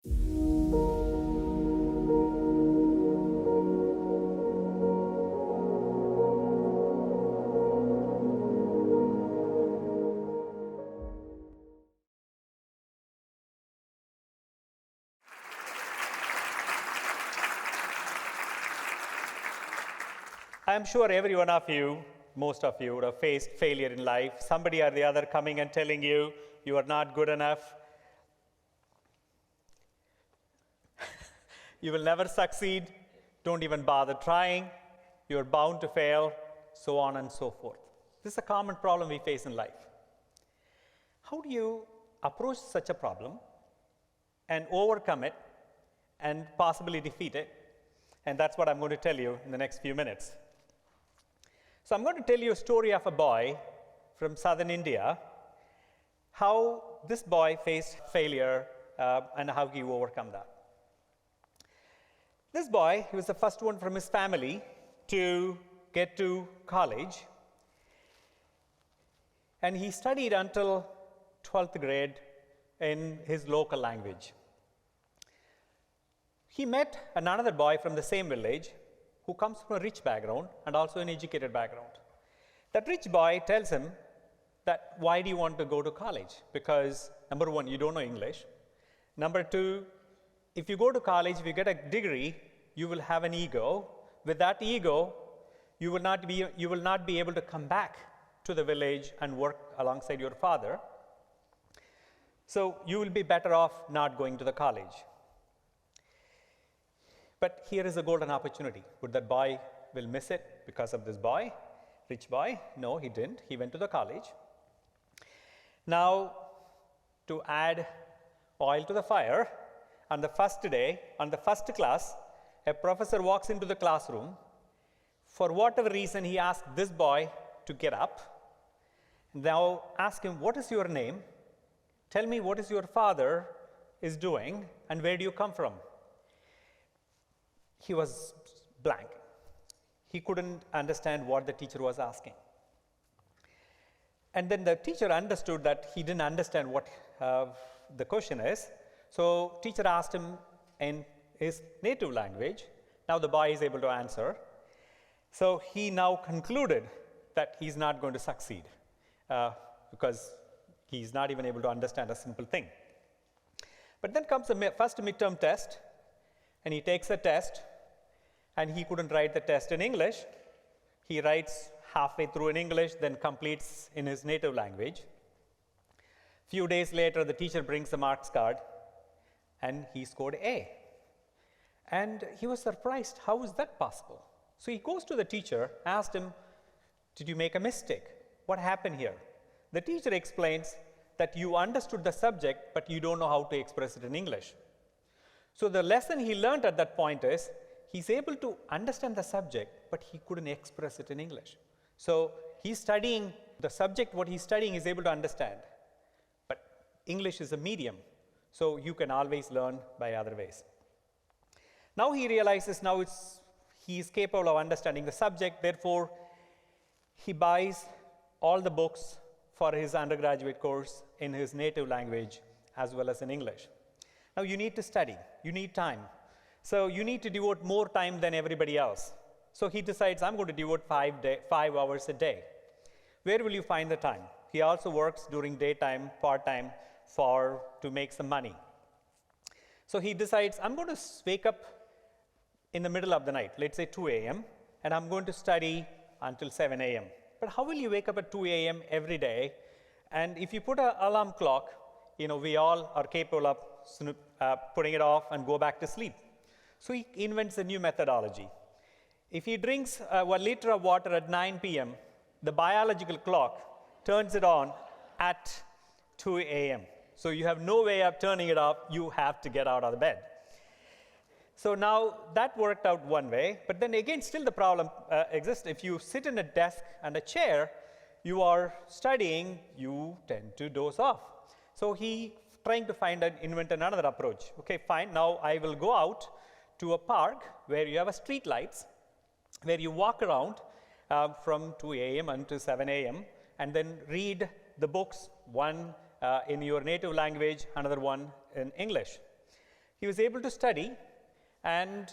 I'm sure every one of you, most of you, would have faced failure in life. Somebody or the other coming and telling you, you are not good enough. You will never succeed. Don't even bother trying. You are bound to fail, so on and so forth. This is a common problem we face in life. How do you approach such a problem and overcome it and possibly defeat it? And that's what I'm going to tell you in the next few minutes. So I'm going to tell you a story of a boy from southern India, how this boy faced failure and how he overcome that. This boy, he was the first one from his family to get to college, and he studied until 12th grade in his local language. He met another boy from the same village who comes from a rich background and also an educated background. That rich boy tells him that, why do you want to go to college? Because number one, you don't know English. Number two, if you go to college, if you get a degree, you will have an ego. With that ego, you will not be able to come back to the village and work alongside your father. So you will be better off not going to the college. But here is a golden opportunity. Would that boy will miss it because of this boy, rich boy? No, he didn't. He went to the college. Now, to add oil to the fire, on the first day, on the first class, a professor walks into the classroom. For whatever reason, he asked this boy to get up. Now ask him, what is your name? Tell me what is your father is doing and where do you come from? He was blank. He couldn't understand what the teacher was asking. And then the teacher understood that he didn't understand what the question is. So teacher asked him in his native language. Now the boy is able to answer. So he now concluded that he's not going to succeed because he's not even able to understand a simple thing. But then comes the first midterm test, and he takes a test, and he couldn't write the test in English. He writes halfway through in English, then completes in his native language. Few days later, the teacher brings the marks card, and he scored A. And he was surprised, how is that possible? So he goes to the teacher, asked him, did you make a mistake? What happened here? The teacher explains that you understood the subject, but you don't know how to express it in English. So the lesson he learned at that point is, he's able to understand the subject, but he couldn't express it in English. So he's studying the subject, what he's studying is able to understand, but English is a medium, so you can always learn by other ways. Now he realizes he is capable of understanding the subject, therefore he buys all the books for his undergraduate course in his native language as well as in English. Now you need to study, you need time. So you need to devote more time than everybody else. So he decides, I'm going to devote 5 hours a day. Where will you find the time? He also works during daytime, part-time, to make some money. So he decides, I'm going to wake up in the middle of the night, let's say 2 a.m., and I'm going to study until 7 a.m. But how will you wake up at 2 a.m. every day? And if you put an alarm clock, we all are capable of putting it off and go back to sleep. So he invents a new methodology. If he drinks 1 liter of water at 9 p.m., the biological clock turns it on at 2 a.m. So you have no way of turning it off. You have to get out of the bed. So now that worked out one way, but then again, still the problem exists. If you sit in a desk and a chair, you are studying, you tend to doze off. So he trying to invent another approach. Okay, fine, now I will go out to a park where you have a street lights, where you walk around from 2 a.m. until 7 a.m. and then read the books, one in your native language, another one in English. He was able to study, and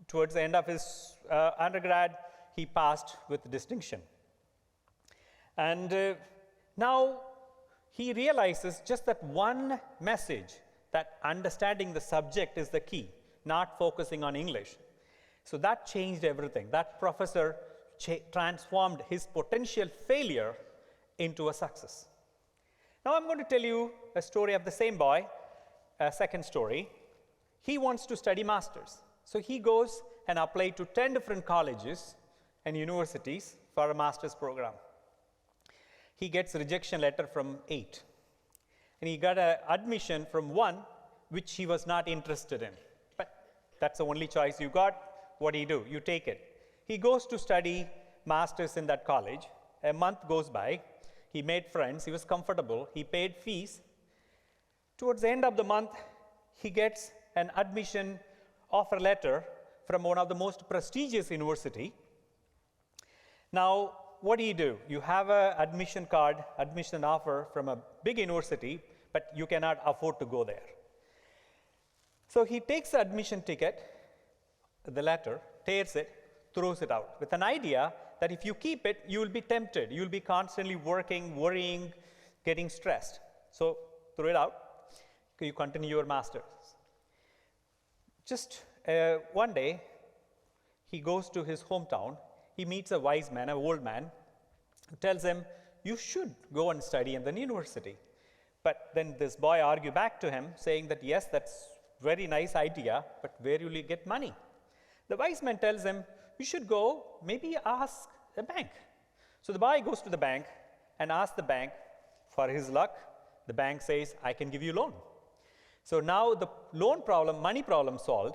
towards the end of his undergrad, he passed with distinction. And now he realizes just that one message, that understanding the subject is the key, not focusing on English. So that changed everything. That professor transformed his potential failure into a success. Now I'm going to tell you a story of the same boy, a second story. He wants to study masters. So he goes and applies to 10 different colleges and universities for a master's program. He gets a rejection letter from 8. And he got an admission from 1 which he was not interested in. But that's the only choice you got. What do? You take it. He goes to study masters in that college. A month goes by. He made friends. He was comfortable. He paid fees. Towards the end of the month, he gets an admission offer letter from one of the most prestigious university. Now, what do? You have an admission card, admission offer from a big university, but you cannot afford to go there. So he takes the admission ticket, the letter, tears it, throws it out, with an idea that if you keep it, you will be tempted. You will be constantly working, worrying, getting stressed. So throw it out. You continue your master's. Just one day, he goes to his hometown. He meets a wise man, an old man, who tells him, you should go and study in the university. But then this boy argues back to him, saying that, yes, that's very nice idea, but where will you get money? The wise man tells him, you should go, maybe ask a bank. So the boy goes to the bank and asks the bank. For his luck, the bank says, I can give you a loan. So now the loan problem, money problem solved,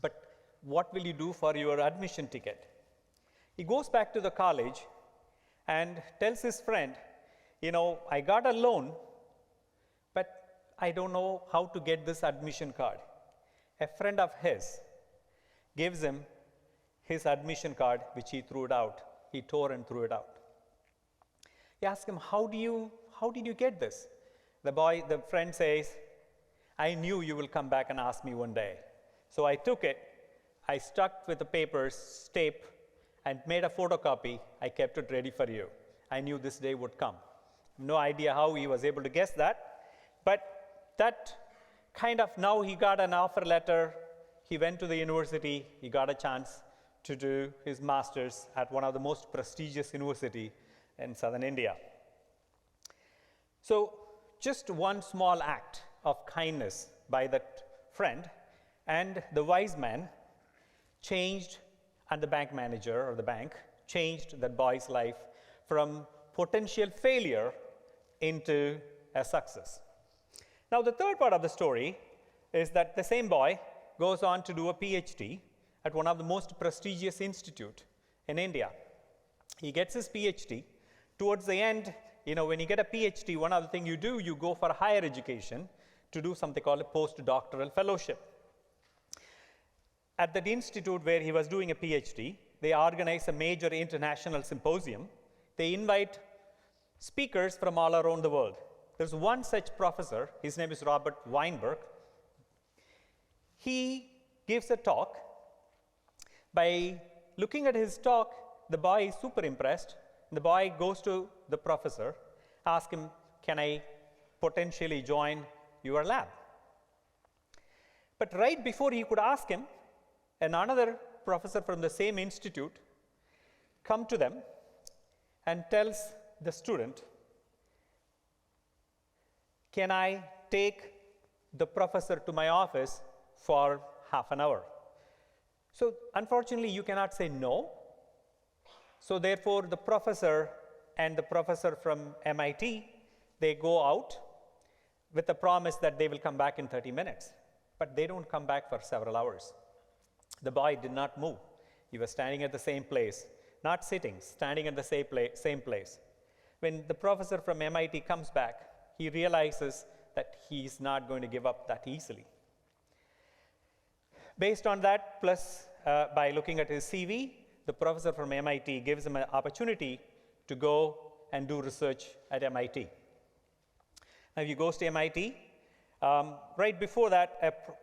but what will you do for your admission ticket? He goes back to the college and tells his friend, I got a loan, but I don't know how to get this admission card. A friend of his gives him his admission card, which he threw it out. He tore and threw it out. He asks him, how did you get this? The friend says, I knew you will come back and ask me one day. So I took it, I stuck with the papers, tape, and made a photocopy. I kept it ready for you. I knew this day would come. No idea how he was able to guess that, but that kind of, now he got an offer letter. He went to the university. He got a chance to do his master's at one of the most prestigious university in southern India. So just one small act of kindness by that friend and the wise man changed, and the bank manager or the bank changed that boy's life from potential failure into a success. Now the third part of the story is that the same boy goes on to do a PhD at one of the most prestigious institute in India. He gets his PhD. Towards the end, when you get a PhD, one other thing you do, you go for higher education to do something called a postdoctoral fellowship. At that institute where he was doing a PhD, they organize a major international symposium. They invite speakers from all around the world. There's one such professor, his name is Robert Weinberg. He gives a talk. By looking at his talk, the boy is super impressed. The boy goes to the professor, asks him, can I potentially join your lab? But right before he could ask him, another professor from the same institute comes to them and tells the student, can I take the professor to my office for half an hour? So unfortunately, you cannot say no. So therefore, the professor and the professor from MIT, they go out with the promise that they will come back in 30 minutes. But they don't come back for several hours. The boy did not move. He was standing at the same place, not sitting, standing at the same place. When the professor from MIT comes back, he realizes that he's not going to give up that easily. Based on that, plus by looking at his CV, the professor from MIT gives him an opportunity to go and do research at MIT. Now he goes to MIT, Right before that,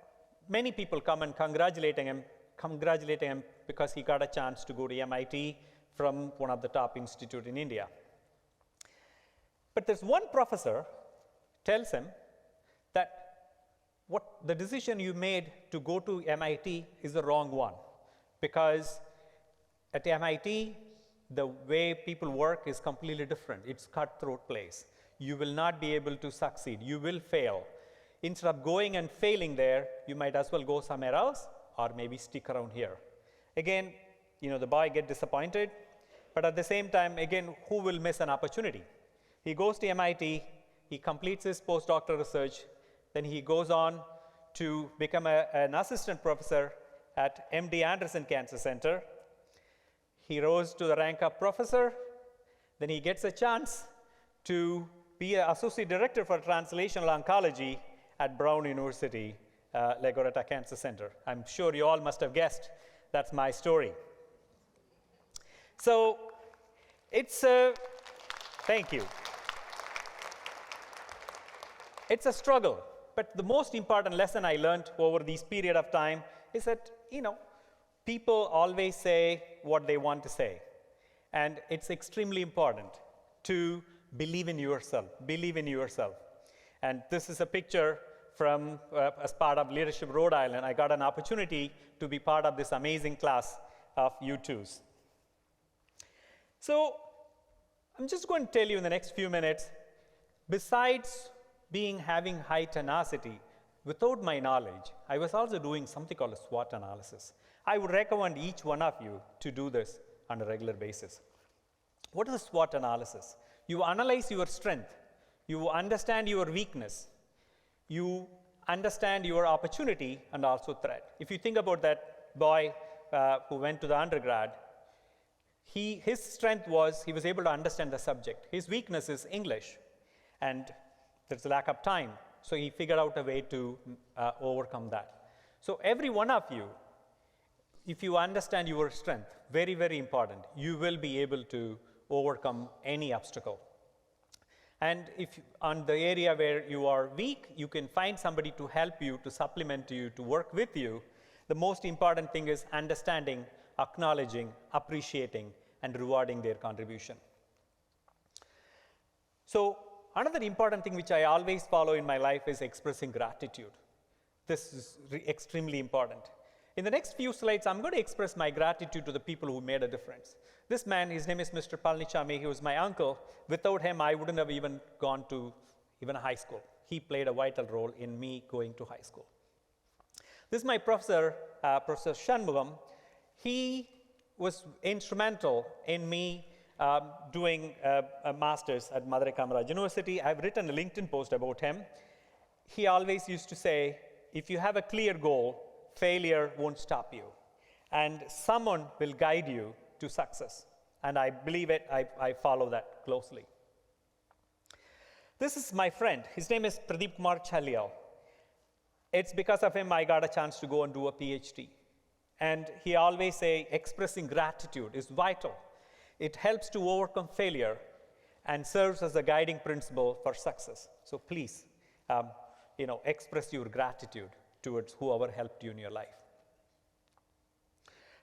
many people come and congratulating him because he got a chance to go to MIT from one of the top institutes in India. But there's one professor tells him that what the decision you made to go to MIT is the wrong one, because at MIT, the way people work is completely different. It's cutthroat place. You will not be able to succeed. You will fail. Instead of going and failing there, you might as well go somewhere else or maybe stick around here. Again, the boy gets disappointed, but at the same time, again, who will miss an opportunity? He goes to MIT, he completes his postdoctoral research, then he goes on to become an assistant professor at MD Anderson Cancer Center. He rose to the rank of professor, then he gets a chance to be an associate director for translational oncology at Brown University, LaGuardia Cancer Center. I'm sure you all must have guessed that's my story. So it's thank you. It's a struggle, but the most important lesson I learned over this period of time is that, people always say what they want to say. And it's extremely important to believe in yourself, And this is a picture from, as part of Leadership Rhode Island. I got an opportunity to be part of this amazing class of U2s. So I'm just going to tell you in the next few minutes, besides having high tenacity, without my knowledge, I was also doing something called a SWOT analysis. I would recommend each one of you to do this on a regular basis. What is a SWOT analysis? You analyze your strength. You understand your weakness. You understand your opportunity and also threat. If you think about that boy who went to the undergrad, his strength was he was able to understand the subject. His weakness is English, and there's a lack of time. So he figured out a way to overcome that. So every one of you, if you understand your strength, very, very important, you will be able to overcome any obstacle. And if on the area where you are weak, you can find somebody to help you, to supplement you, to work with you. The most important thing is understanding, acknowledging, appreciating, and rewarding their contribution. So another important thing which I always follow in my life is expressing gratitude. This is extremely important. In the next few slides, I'm going to express my gratitude to the people who made a difference. This man, his name is Mr. Palnichami. He was my uncle. Without him, I wouldn't have even gone to even a high school. He played a vital role in me going to high school. This is my professor, Professor Shanmugam. He was instrumental in me doing a master's at Madurai Kamaraj University. I've written a LinkedIn post about him. He always used to say, if you have a clear goal, failure won't stop you. And someone will guide you to success. And I believe it, I follow that closely. This is my friend. His name is Pradeep Kumar Chalial. It's because of him I got a chance to go and do a PhD. And he always say, expressing gratitude is vital. It helps to overcome failure and serves as a guiding principle for success. So please, express your gratitude towards whoever helped you in your life.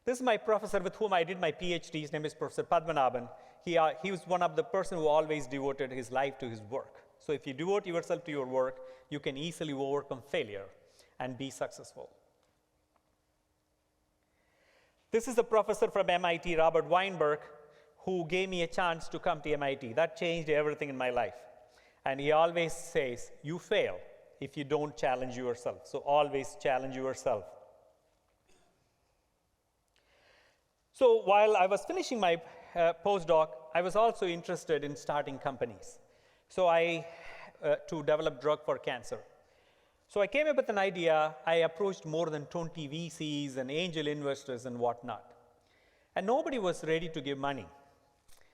This is my professor with whom I did my PhD. His name is Professor Padmanabhan. He was one of the person who always devoted his life to his work. So if you devote yourself to your work, you can easily overcome failure and be successful. This is a professor from MIT, Robert Weinberg, who gave me a chance to come to MIT. That changed everything in my life. And he always says, you fail if you don't challenge yourself. So always challenge yourself. So while I was finishing my postdoc, I was also interested in starting companies. So to develop drug for cancer. So I came up with an idea. I approached more than 20 VCs and angel investors and whatnot. And nobody was ready to give money.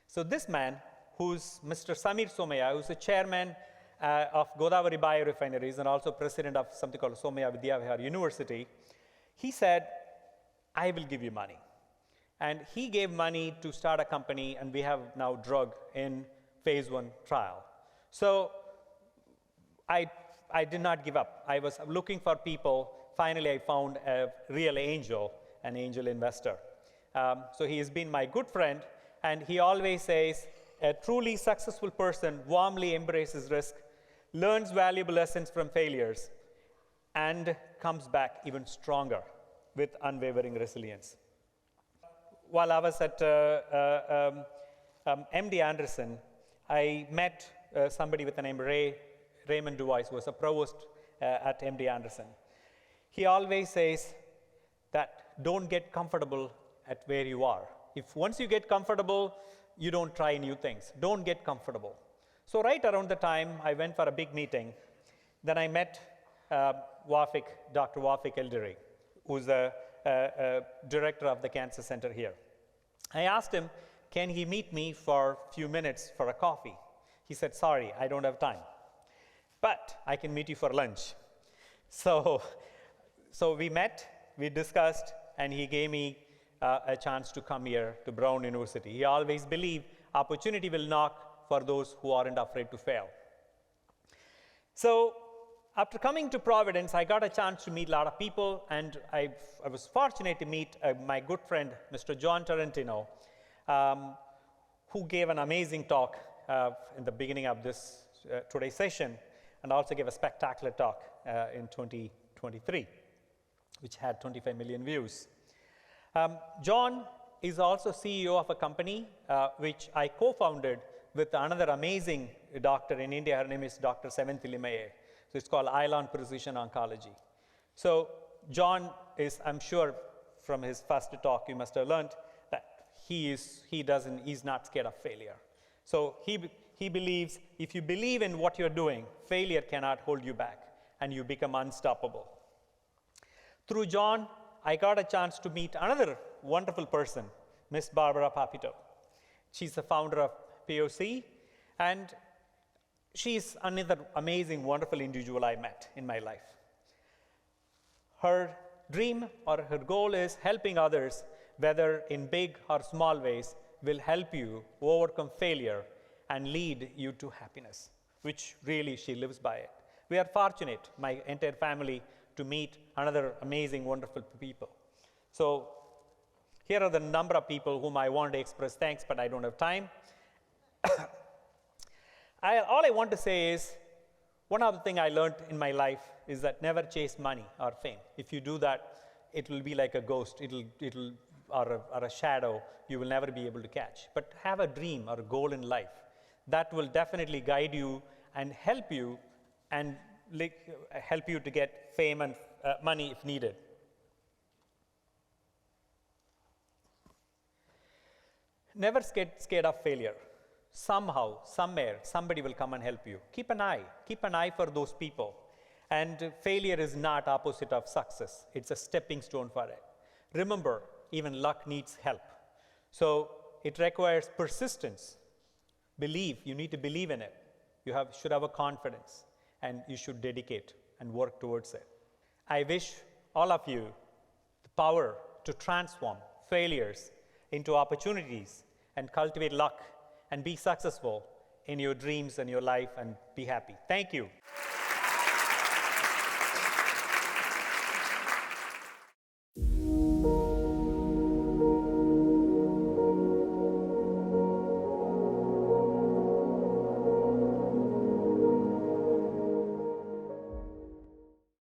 So this man, who's Mr. Samir Somaya, who's the chairman of Godavari Biorefineries and also president of something called Somaya Vidyavihar University, he said, I will give you money. And he gave money to start a company, and we have now drug in phase 1 trial. So I did not give up. I was looking for people. Finally, I found a real angel, an angel investor. So he has been my good friend, and he always says, a truly successful person warmly embraces risk, learns valuable lessons from failures, and comes back even stronger with unwavering resilience. While I was at MD Anderson, I met somebody with the name Raymond Duwais, who was a provost at MD Anderson. He always says that don't get comfortable at where you are. If once you get comfortable, you don't try new things. Don't get comfortable. So right around the time I went for a big meeting, then I met Dr. Wafik Eldiri, who's a director of the cancer center here. I asked him, can he meet me for a few minutes for a coffee? He said, sorry, I don't have time, but I can meet you for lunch. So we met, we discussed, and he gave me a chance to come here to Brown University. He always believed opportunity will knock for those who aren't afraid to fail. So after coming to Providence, I got a chance to meet a lot of people, and I was fortunate to meet my good friend, Mr. John Tarantino, who gave an amazing talk in the beginning of this today's session, and also gave a spectacular talk in 2023, which had 25 million views. John is also CEO of a company which I co-founded with another amazing doctor in India. Her name is Dr. Seventhi Limaye. So it's called Island Precision Oncology. So John is, I'm sure from his first talk, you must have learned that he's not scared of failure. So he believes if you believe in what you're doing, failure cannot hold you back, and you become unstoppable. Through John, I got a chance to meet another wonderful person, Miss Barbara Papito. She's the founder of POC, and she's another amazing, wonderful individual I met in my life. Her dream or her goal is helping others, whether in big or small ways, will help you overcome failure and lead you to happiness, which really she lives by it. We are fortunate, my entire family, to meet another amazing, wonderful people. So here are the number of people whom I want to express thanks, but I don't have time. All I want to say is, one of the things I learned in my life is that never chase money or fame. If you do that, it will be like a ghost, or a shadow you will never be able to catch. But have a dream or a goal in life that will definitely guide you and help you to get fame and money if needed. Never scared of failure. Somehow, somewhere, somebody will come and help you. Keep an eye for those people. And failure is not opposite of success. It's a stepping stone for it. Remember, even luck needs help. So it requires persistence. You need to believe in it. You should have a confidence, and you should dedicate and work towards it. I wish all of you the power to transform failures into opportunities and cultivate luck and be successful in your dreams and your life and be happy. Thank you.